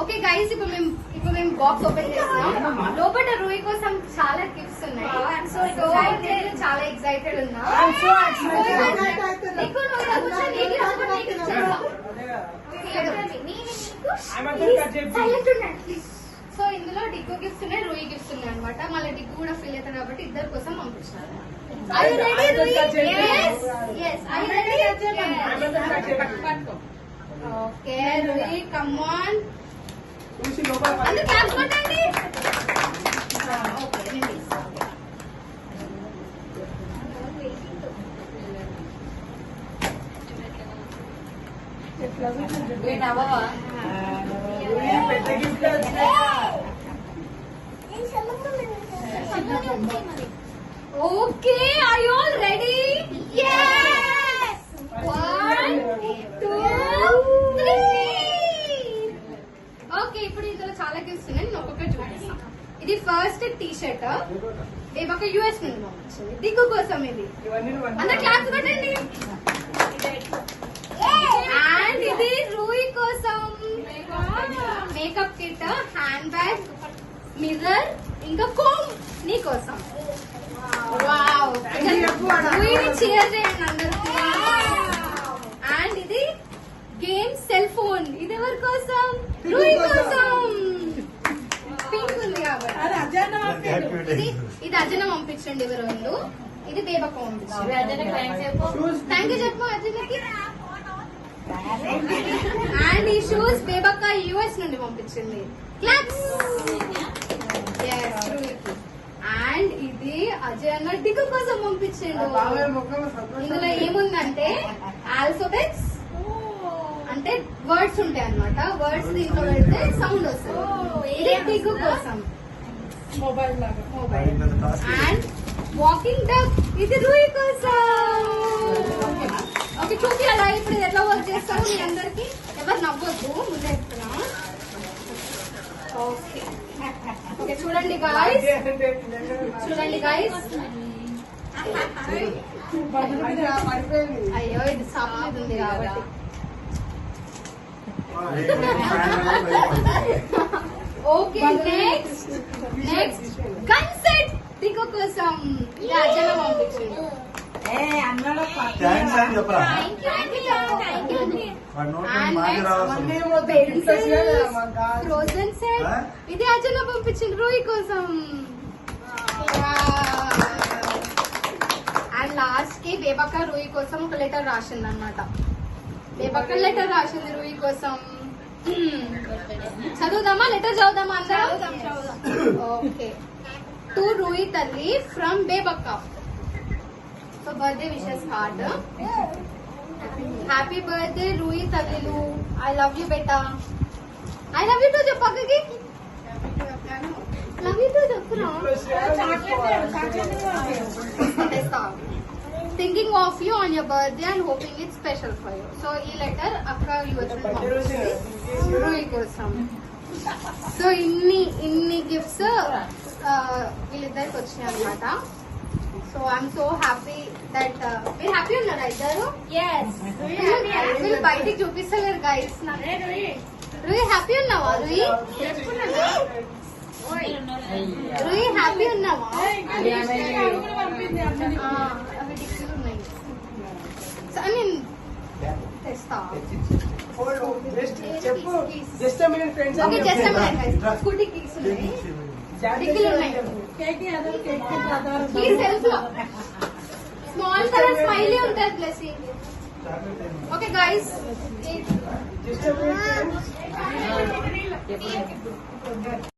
Okay guys, ఇప్పుడు మేము box open చేస్తాం. లోపల రూయి కోసం చాలా గిఫ్ట్స్ ఉన్నాయి. చాలా ఎక్సైటెడ్ ఉన్నా. సో ఇందులో డిగ్గు గిఫ్ట్స్ ఉన్నాయి, రూయి గిఫ్ట్స్ ఉన్నాయి అనమాట. మళ్ళీ డిగ్గు కూడా ఫీల్ అవుతారు కాబట్టి ఇద్దరు కోసం పంపించారు. Okay Rui, come on. అందరూ క్లాప్స్ కొట్టండి. ఓకే నేను తీస్తాను. Okay, are you all ready? yes 1 2 3. Okay, ఇప్పుడు ఇందులో చాలా గిఫ్ట్స్ ఉన్నాయి. నేను ఒక్కొక్కటి చూపిస్తాను. ఇది ఫస్ట్ టీ షర్ట్, ఒక యూఎస్ నుండి పంపించింది దిగ్గు కోసం. ఇది అందరూ క్లాప్స్ కొట్టండి. అండ్ ఇది రూయి కోసం makeup kit, hand bag, mirror, ఇంకా కోమ్ నీ కోసం. వావ్, రూయిని చీర్ చేయండి అందరికి. అండ్ ఇది గేమ్ సెల్ ఫోన్, ఇది ఎవరి కోసం? రూయి కోసం. పింక్ ఉంది కాబట్టి ఇది అజన పంపించండి ఎవరు. ఇది బేబక్క పంపించండి. థ్యాంక్ యూ చెప్పు అజనకి. అండ్ ఈ షూస్ బేబక్క యుఎస్ నుండి పంపించింది. క్లాప్స్. అండ్ ఇది అజయ్ అన్న డిగ్గు కోసం పంపించిండు. ఇందులో ఏముందంటే ఆల్ఫాబెట్స్, అంటే వర్డ్స్ ఉంటాయి అన్నమాట. వర్డ్స్ దీంట్లో పెడితే సౌండ్ వస్తుంది. ఇది డిగ్గు కోసం మొబైల్. అండ్ వాకింగ్ డక్, ఇది రూయి కోసం. ఓకే చూపియాలా ఇప్పుడు ఎట్లా వర్క్ చేస్తాము మీ అందరికి? ఎవరు నవ్వద్దు, ముందే చెప్తున్నా. ఓకే ఓకే, చూడండి గాయ్స్, చూడండి గాయ్స్. అయ్యో ఇది సాఫ్ట్ ఉంది కాబట్టి. ఓకే నెక్స్ట్ గన్ సెట్ దిక్కు కోసం అజన పంపించండి. ఫ్రోజన్ సెట్, ఇది అజన పంపించింది రూయి కోసం. అండ్ లాస్ట్ కి బేబక్క రూయి కోసం ఒక లెటర్ రాసింది అనమాట. బేబక్క లెటర్ రాసింది రూయి కోసం. చదువుదామా? లెటర్ చదువుదామా అందరం? ఓకే. టు రూయి తల్లి ఫ్రమ్ బేబక్క. So birthday wishes heart. Happy birthday Rui తల్లిలు, ఐ లవ్ యూ బేటా. ఐ లవ్ యూ టు చెప్పక్కకి. లవ్ యూ టు చెప్పురా. Thinking of you on your birthday and hoping it special for you. So ఈ letter అక్క రూయి కోసం. So ఇన్ని gifts వీళ్ళిద్దరికి వచ్చినాయి అనమాట. So I'm so happy that మీరు హ్యాపీ ఉన్నారా ఇద్దరు? వీళ్ళు బయటికి చూపిస్తలేరు గైస్. రూయి హ్యాపీ ఉన్నావా? రూయి రూయి హ్యాపీ ఉన్నావా? అవి డిగ్రీలు ఉన్నాయి. సో నేను తెస్తా. ఓకే జస్ట్ స్కూటీ కీస్ ఉన్నాయి, డిగ్రీలు ఉన్నాయి. సెల్ఫ్ లో స్మాల్ కలర్ స్మైలీ ఉంటుంది ప్లస్. Okay guys,